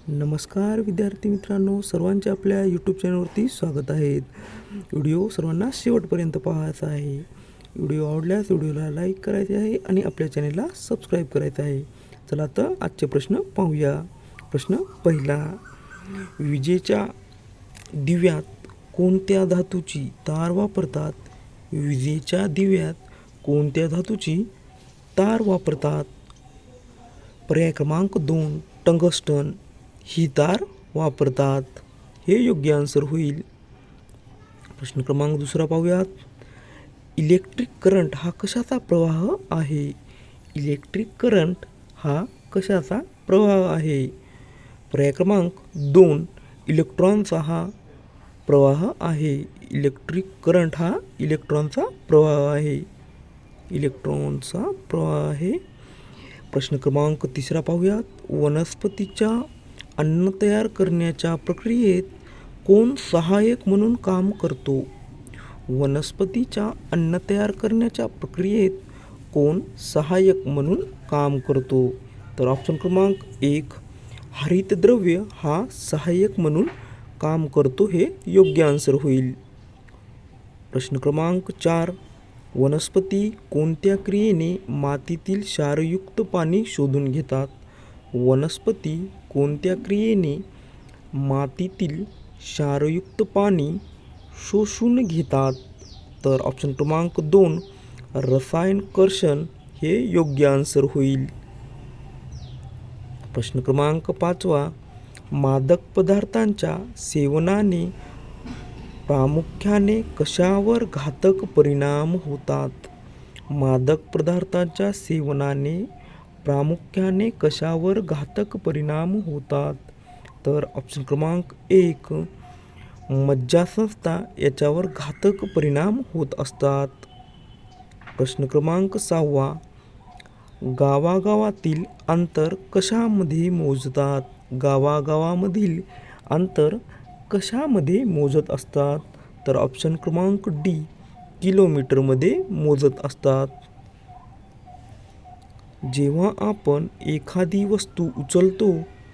नमस्कार विद्यार्थी मित्रांनो, सर्वांचे आपल्या यूट्यूब चॅनलवरती स्वागत आहे. व्हिडिओ सर्वांना शेवटपर्यंत पाहायचा आहे. व्हिडिओ आवडल्यास व्हिडिओला लाईक करायचे आहे आणि आपल्या चॅनलला सबस्क्राईब करायचं आहे. चला तर आजचे प्रश्न पाहूया. प्रश्न पहिला, विजेच्या दिव्यात कोणत्या धातूची तार वापरतात? विजेच्या दिव्यात कोणत्या धातूची तार वापरतात? पर्याय क्रमांक 2, टंगस्टन ही तार वापरतात. हे योग्य आन्सर होईल. प्रश्न क्रमांक दुसरा पाहूयात. इलेक्ट्रिक करंट हा कशाचा प्रवाह आहे? इलेक्ट्रिक करंट हा कशाचा प्रवाह आहे? पर्याय क्रमांक 2, इलेक्ट्रॉनचा हा प्रवाह आहे. इलेक्ट्रिक करंट हा इलेक्ट्रॉनचा प्रवाह आहे. इलेक्ट्रॉनचा प्रवाह आहे. प्रश्न क्रमांक तिसरा पाहूयात. वनस्पतीच्या अन्न तयार करण्याच्या प्रक्रियेत कोण सहाय्यक म्हणून काम करतो? वनस्पतीच्या अन्न तयार करण्याच्या प्रक्रियेत कोण सहाय्यक म्हणून काम करतो? तर ऑप्शन क्रमांक 1, हरितद्रव्य हा सहाय्यक म्हणून काम करतो. हे योग्य आन्सर होईल. प्रश्न क्रमांक 4, वनस्पती कोणत्या क्रियेने मातीतील क्षारयुक्त पाणी शोषून घेतात? वनस्पती कोणत्या क्रियेने मातीतील क्षारयुक्त पाणी शोषून घेतात? तर ऑप्शन क्रमांक 2, रसायनकर्षण हे योग्य आन्सर होईल. प्रश्न क्रमांक 5, मादक पदार्थांच्या सेवनाने प्रामुख्याने कशावर घातक परिणाम होतात? मादक पदार्थांच्या सेवनाने प्रामुख्याने कशावर घातक परिणाम होतात? तर ऑप्शन क्रमांक 1, मज्जासंस्था याच्यावर घातक परिणाम होत असतात. प्रश्न क्रमांक 6, गावागावातील अंतर कशामध्ये मोजतात? गावागावामधील अंतर कशामध्ये मोजत असतात? तर ऑप्शन क्रमांक डी, किलोमीटरमध्ये मोजत असतात. जेव्हा आपण एखादी वस्तू उचलतो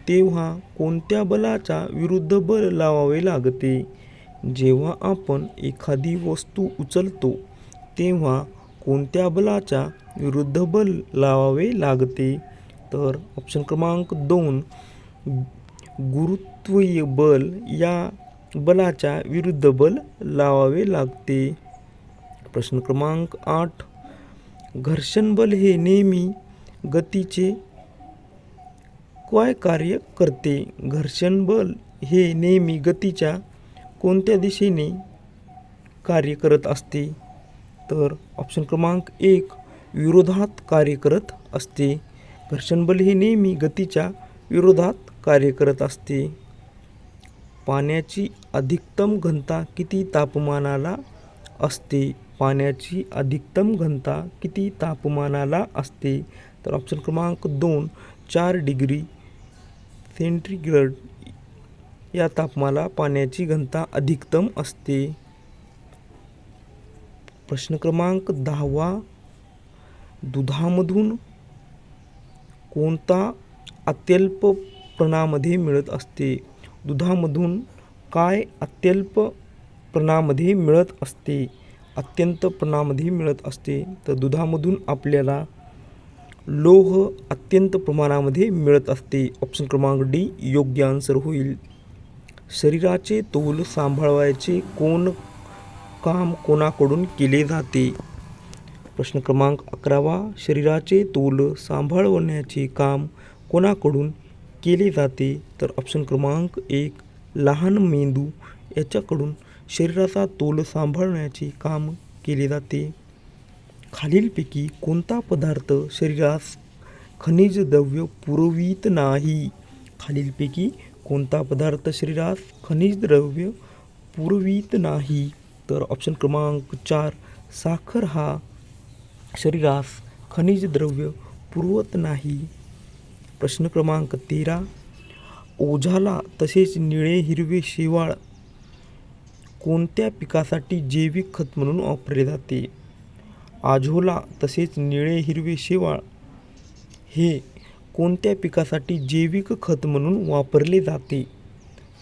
तेव्हा कोणत्या बलाच्या विरुद्ध बल लावावे लागते? जेव्हा आपण एखादी वस्तू उचलतो तेव्हा कोणत्या बलाच्या विरुद्ध बल लावावे लागते? तर ऑप्शन क्रमांक 2, गुरुत्वीय बल या बलाच्या विरुद्ध बल लावावे लागते. प्रश्न क्रमांक 8, घर्षण बल हे नेहमी गतीचे काय कार्य करते? घर्षण बल हे नेहमी गतीच्या कोणत्या दिशेने कार्य करत असते? तर ऑप्शन क्रमांक 1, विरोधात कार्य करत असते. घर्षण बल हे नेहमी गतीच्या विरोधात कार्य करत असते. पाण्याची अधिकतम घनता किती तापमानाला असते? पाण्याची अधिकतम घनता किती तापमानाला असते? तर ऑप्शन क्रमांक 2, 4 डिग्री सेंटीग्रेड या तापमानाला पाण्याची घनता अधिकतम असते. प्रश्न क्रमांक 10, दुधामधून कोणता अत्यल्प प्रमाणामध्ये मिळत असते? दुधामधून काय अत्यल्प प्रमाणामध्ये मिळत असते? अत्यंत प्रमाणामध्ये मिळत असते. तर दुधामधून आपल्याला लोह अत्यंत प्रमाणामध्ये मिळत असते. ऑप्शन क्रमांक डी योग्य आन्सर होईल. शरीराचे तोल सांभाळायचे काम कोणाकडून केले जाते? प्रश्न क्रमांक 11, शरीराचे तोल सांभाळण्याचे काम कोणाकडून केले जाते? तर ऑप्शन क्रमांक 1, लहान मेंदू याच्याकडून शरीराचा तोल सांभाळण्याचे काम केले जाते. खालीलपैकी कोणता पदार्थ शरीरास खनिज द्रव्य पुरवित नाही? खालीलपैकी कोणता पदार्थ शरीरास खनिज द्रव्य पुरवित नाही? तर ऑप्शन क्रमांक 4, साखर हा शरीरास खनिज द्रव्य पुरवत नाही. प्रश्न क्रमांक 13, ओझाला तसेच निळे हिरवे शेवाळ कोणत्या पिकासाठी जैविक खत म्हणून वापरले जाते? आझोला तसेच निळे हिरवे शेवाळ हे कोणत्या पिकासाठी जैविक खत म्हणून वापरले जाते?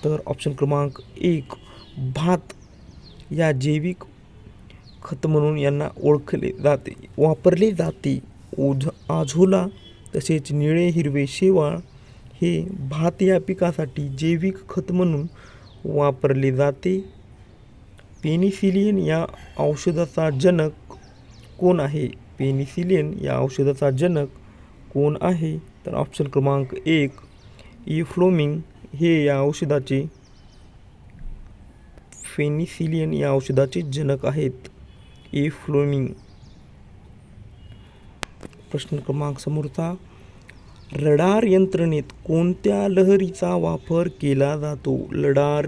तर ऑप्शन क्रमांक 1 भात या जैविक खत म्हणून यांना ओळखले जाते, वापरले जाते. आझोला तसेच निळे हिरवे शेवाळ हे भात या पिकासाठी जैविक खत म्हणून वापरले जाते. पेनिसिलिन या औषधाचा जनक कोण आहे? पेनिसिलिन या औषधाचा जनक कोण आहे? तर ऑप्शन क्रमांक 1 फ्लोमिंग हे या औषधाचे पेनिसिलिन या औषधाचे जनक आहेत. फ्लोमिंग. प्रश्न क्रमांक समोरचा, रडार यंत्रणेत कोणत्या लहरीचा वापर केला जातो? रडार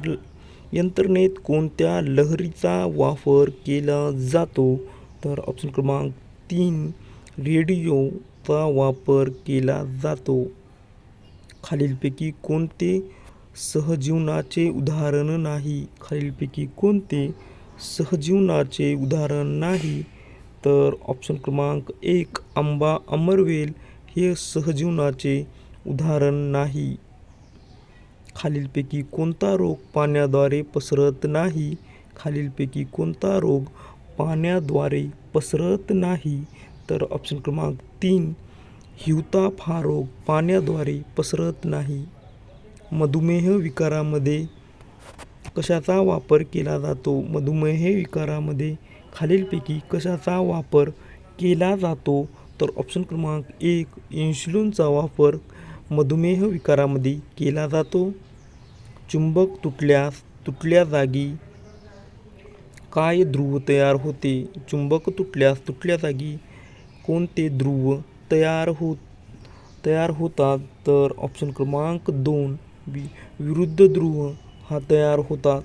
यंत्रणेत कोणत्या लहरीचा वापर केला जातो? तर ऑप्शन क्रमांक 3 रेडिओचा वापर केला जातो. खालीलपैकी कोणते सहजीवनाचे उदाहरण नाही? खालीलपैकी कोणते सहजीवनाचे उदाहरण नाही? तर ऑप्शन क्रमांक 1 आंबा अमरवेल हे सहजीवनाचे उदाहरण नाही. खालीलपैकी कोणता रोग पाण्याद्वारे पसरत नाही? खालीलपैकी कोणता रोग पाण्याद्वारे पसरत नाही? तर ऑप्शन क्रमांक 3 हिवताप हा रोग पाण्याद्वारे पसरत नाही. मधुमेह विकारामध्ये कशाचा वापर केला जातो? मधुमेह विकारामध्ये खालीलपैकी कशाचा वापर केला जातो? तर ऑप्शन क्रमांक 1 इन्शुलिनचा वापर मधुमेह विकारामध्ये केला जातो. चुंबक तुटल्यास तुटल्या जागी काय ध्रुव तयार होते? चुंबक तुटल्यास तुटल्या जागी कोणते ध्रुव तयार होतात? तर ऑप्शन क्रमांक 2 विरुद्ध ध्रुव हा तयार होतात.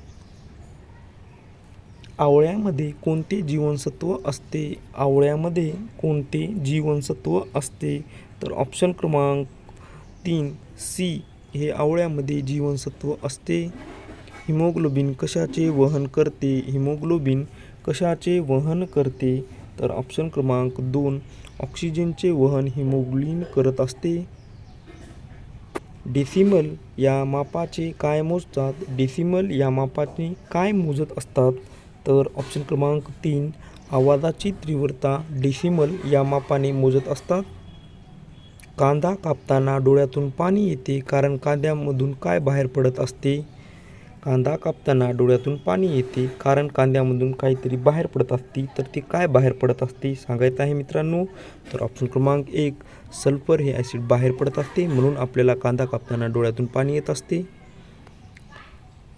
आवळ्यामध्ये कोणते जीवनसत्व असते? आवळ्यामध्ये कोणते जीवनसत्व असते? तर ऑप्शन क्रमांक 3 सी हे आवळ्यामध्ये जीवनसत्व असते. हिमोग्लोबिन कशाचे वहन करते? हिमोग्लोबिन कशाचे वहन करते? तर ऑप्शन क्रमांक 2 ऑक्सिजनचे वहन हिमोग्लोबिन करत असते. डेसिमल या मापाचे काय मोजतात? डेसिमल या मापाने काय मोजत असतात? तर ऑप्शन क्रमांक 3 आवाजाची तीव्रता डेसिमल या मापाने मोजत असतात. कांदा कापताना डोळ्यातून पाणी येते कारण कांद्यामधून काय बाहेर पडत असते? कांदा कापताना डोळ्यातून पाणी येते कारण कांद्यामधून काहीतरी बाहेर पडत असते. तर ते काय बाहेर पडत असते सांगायचं आहे मित्रांनो. तर ऑप्शन क्रमांक 1 सल्फर हे ॲसिड बाहेर पडत असते, म्हणून आपल्याला कांदा कापताना डोळ्यातून पाणी येत असते.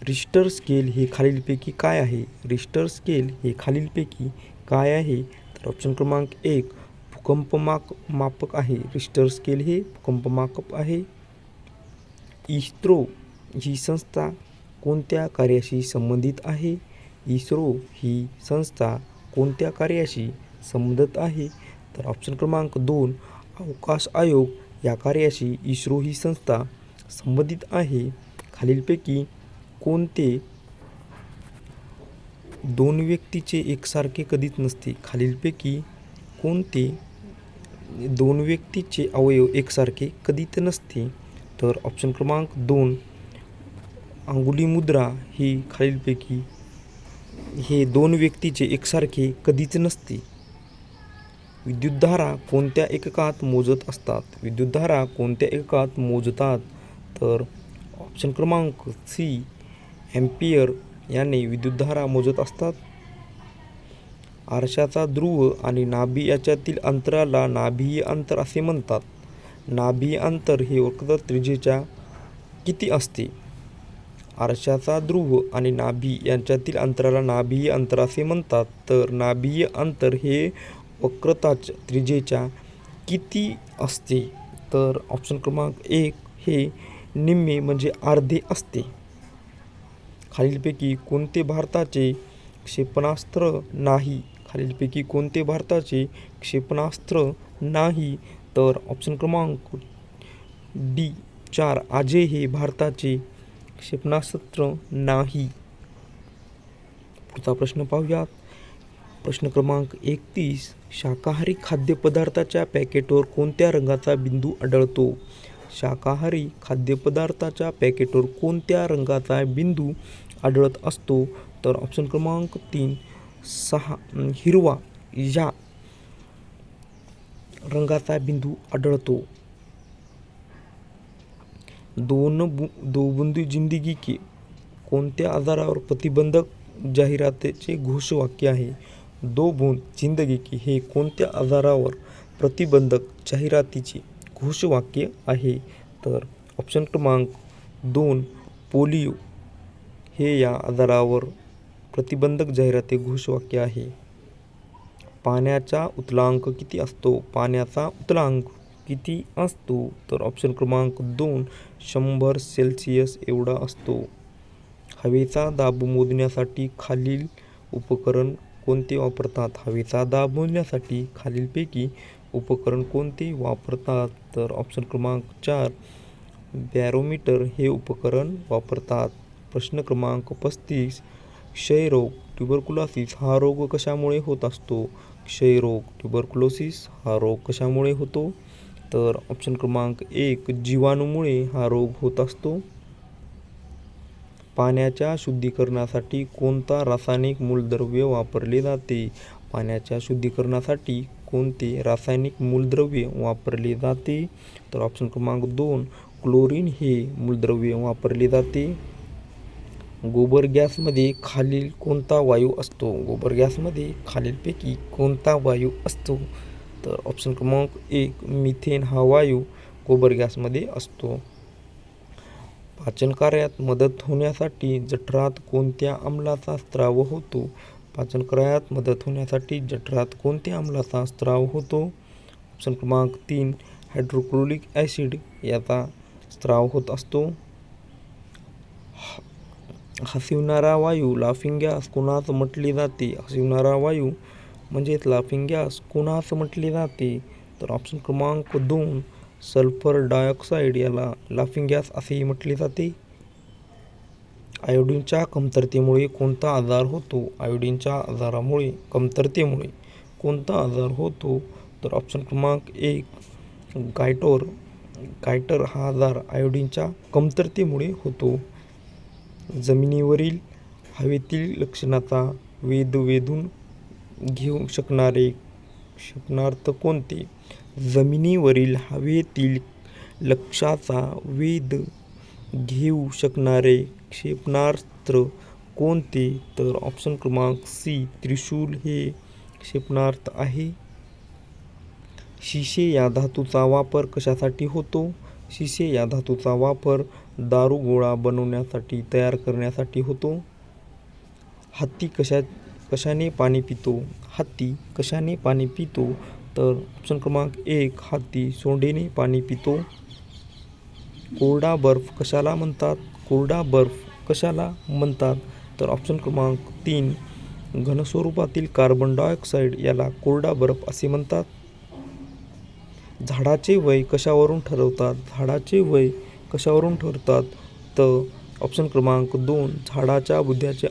रिश्टर स्केल हे खालीलपैकी काय आहे? रिश्टर स्केल हे खालीलपैकी काय आहे? तर ऑप्शन क्रमांक 1 भूकंपमापक आहे. रिश्टर स्केल हे भूकंपमापक आहे. इस्रो ही संस्था कोणत्या कार्याशी संबंधित आहे? इस्रो ही संस्था कोणत्या कार्याशी संबंधित आहे? तर ऑप्शन क्रमांक 2 अवकाश आयोग या कार्याशी इस्रो ही संस्था संबंधित आहे. खालीलपैकी कोणते दोन व्यक्तीचे एकसारखे कधीच नसते? खालीलपैकी कोणते दोन व्यक्तीचे अवयव एकसारखे कधीच नसते? तर ऑप्शन क्रमांक 2 अंगुली मुद्रा ही खालीलपैकी हे दोन व्यक्तीचे एकसारखे कधीच नसते. विद्युतधारा कोणत्या एककात मोजत असतात? विद्युतधारा कोणत्या एककात मोजतात? तर ऑप्शन क्रमांक सी एम्पियर याने विद्युतधारा मोजत असतात. आरशाचा ध्रुव आणि नाभी याच्यातील अंतराला नाभीय अंतर असे म्हणतात. नाभीय अंतर हे वक्र त्रिज्येच्या किती असते? आरशाचा ध्रुव आणि नाभी यांच्यातील अंतराला नाभीय अंतर असे म्हणतात. तर नाभीय अंतर हे वक्रताच्या त्रिज्येच्या किती असते? तर ऑप्शन क्रमांक 1 हे निम्मे म्हणजे अर्धे असते. खालीलपैकी कोणते भारताचे क्षेपणास्त्र नाही? खालीलपैकी कोणते भारताचे क्षेपणास्त्र नाही? तर ऑप्शन क्रमांक डी 4 अजय हे भारताचे क्षेपणास्त्र नाही. पुढचा प्रश्न पाहूयात. प्रश्न क्रमांक 31. शाकाहारी खाद्यपदार्थाच्या पॅकेटवर कोणत्या रंगाचा बिंदू आढळतो? शाकाहारी खाद्यपदार्थाच्या पॅकेटवर कोणत्या रंगाचा बिंदू आढळत असतो? तर ऑप्शन क्रमांक 3 हिरवा या रंगाचा बिंदू आढळतो. दो बूंदी जिंदगी के कोणत्या आजारावर प्रतिबंधक जाहिरातीचे घोषवाक्य आहे? दो बूंद जिंदगी की हे कोणत्या आजारावर प्रतिबंधक जाहिरातीचे घोषवाक्य आहे? तर ऑप्शन क्रमांक 2 पोलिओ हे या आजारावर प्रतिबंधक जाहिराती घोषवाक्य आहे. पाण्याचा उतलांक किती असतो? पाण्याचा उतलांक किती असतो? तर ऑप्शन क्रमांक 2 100 सेल्सिअस एवढा असतो. हवेचा दाब मोजण्यासाठी खालील उपकरण कोणते वापरतात? हवेचा दाब मोजण्यासाठी खालीलपैकी उपकरण कोणते वापरतात? तर ऑप्शन क्रमांक 4 बॅरोमीटर हे उपकरण वापरतात. प्रश्न क्रमांक 35. क्षयरोग ट्युबरकुलोसिस हा रोग कशामुळे होत असतो? क्षयरोग ट्युबरकुलोसिस हा रोग कशामुळे होतो? तर ऑप्शन क्रमांक 1 जीवाणूमुळे हा रोग होत असतो. पाण्याच्या शुद्धीकरणासाठी कोणता रासायनिक मूलद्रव्य वापरले जाते? पाण्याच्या शुद्धीकरणासाठी कोणते रासायनिक मूलद्रव्य वापरले जाते? तर ऑप्शन क्रमांक 2 क्लोरीन हे मूलद्रव्य वापरले जाते. गोबर गॅसमध्ये खालील कोणता वायू असतो? गोबर गॅसमध्ये खालीलपैकी कोणता वायू असतो? तर ऑप्शन क्रमांक 1 मिथेन हा वायू गोबर गॅसमध्ये असतो. पाचन कार्यात मदत होण्यासाठी जठरात कोणत्या आम्लाचा स्त्राव होतो? पाचन कार्यात मदत होण्यासाठी जठरात कोणत्या आम्लाचा स्त्राव होतो? ऑप्शन क्रमांक 3 हायड्रोक्लोरिक ॲसिड याचा स्त्राव होत असतो. हसविणारा वायू लाफिंग गॅस कोणास म्हटले जाते? हसविणारा वायू म्हणजेच लाफिंग गॅस कोणास म्हटले जाते? तर ऑप्शन क्रमांक 2 सल्फर डायऑक्साईड याला लाफिंग गॅस असेही म्हटले जाते. आयोडीनच्या कमतरतेमुळे कोणता आजार होतो? आयोडीनच्या आजारामुळे कमतरतेमुळे कोणता आजार होतो? तर ऑप्शन क्रमांक 1 गायटर हा आजार आयोडीनच्या कमतरतेमुळे होतो. जमिनीवरील हवेतील लक्षणाचा वेधून घेऊ शकणारे क्षेपणास्त्र कोणते? जमिनीवरील हवेतील लक्षाचा वेध घेऊ शकणारे क्षेपणास्त्र कोणते? तर ऑप्शन क्रमांक सी त्रिशूल हे क्षेपणास्त्र आहे. शिसे या धातूचा वापर कशासाठी होतो? शिसे या धातूचा वापर दारुगोळा बनवण्यासाठी तयार करण्यासाठी होतो. हत्ती कशाने पाणी पितो? हत्ती कशाने पाणी पितो? तर ऑप्शन क्रमांक 1 हत्ती सोंडेने पाणी पितो. कोरडा बर्फ कशाला म्हणतात? कोरडा बर्फ कशाला म्हणतात? तर ऑप्शन क्रमांक 3 घनस्वरूपातील कार्बन डायऑक्साईड याला कोरडा बर्फ असे म्हणतात. झाडाचे वय कशावरून ठरवतात? झाडाचे वय कशावरून ठरवतात? तर ऑप्शन क्रमांक 2 झाडाच्या बुध्याच्या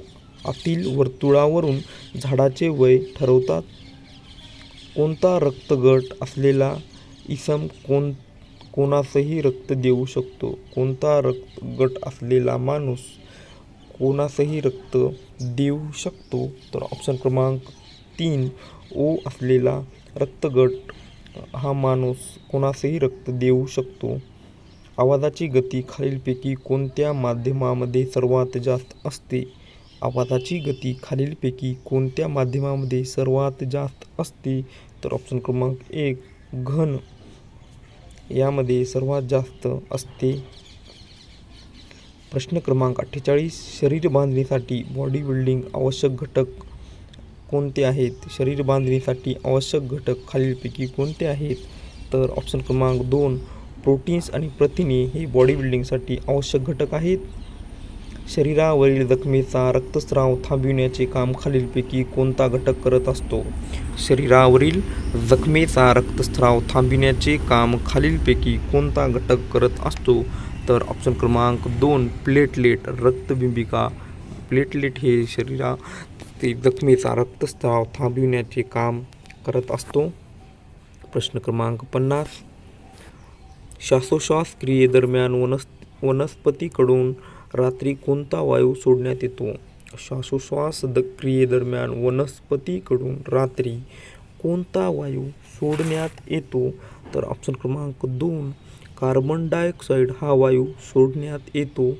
आतील वर्तुळावरून झाडाचे वय ठरवतात. कोणता रक्तगट असलेला इसम कोणासही रक्त देऊ शकतो? कोणता रक्तगट असलेला माणूस कोणासही रक्त देऊ शकतो? तर ऑप्शन क्रमांक 3 ओ असलेला रक्तगट हा माणूस कोणासही रक्त देऊ शकतो. आवाजाची गती खालीलपैकी कोणत्या माध्यमामध्ये सर्वात जास्त असते? आवाजाची गती खालीलपैकी कोणत्या माध्यमामध्ये सर्वात जास्त असते? तर ऑप्शन क्रमांक 1 घन यामध्ये सर्वात जास्त असते. प्रश्न क्रमांक 48 शरीर बांधणीसाठी बॉडी बिल्डिंग आवश्यक घटक कोणते आहेत? शरीर बांधणीसाठी आवश्यक घटक खालीलपैकी कोणते आहेत? तर ऑप्शन क्रमांक 2 प्रोटीन्स आणि प्रथिने हे बॉडी बिल्डिंगसाठी आवश्यक घटक आहेत. शरीरावरील जखमेचा रक्तस्राव थांबविण्याचे काम खालीलपैकी कोणता घटक करत असतो? शरीरावरील जखमेचा रक्तस्राव थांबविण्याचे काम खालीलपैकी कोणता घटक करत असतो? तर ऑप्शन क्रमांक 2 प्लेटलेट रक्तबिंबिका. प्लेटलेट हे जखमेचा रक्तस्राव थांबविण्याचे काम करत असतो. प्रश्न क्रमांक 50. श्वासोच्छ्वास क्रियेदरम्यान वनस्पतीकडून रात्री कोणता वायू सोडण्यात येतो? श्वासोच्छ्वास क्रियेदरम्यान वनस्पतीकडून रात्री कोणता वायू सोडण्यात येतो? तर ऑप्शन क्रमांक 2 कार्बन डायऑक्साईड हा वायू सोडण्यात येतो.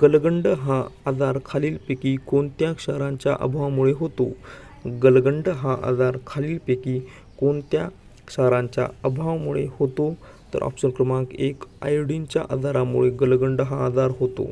गलगंड हा आजार खालीलपैकी कोणत्या क्षारांच्या अभावामुळे होतो? गलगंड हा आजार खालीलपैकी कोणत्या क्षारांच्या अभावामुळे होतो? तर ऑप्शन क्रमांक 1 आयोडीनच्या आजारामुळे गलगंड हा आजार होतो.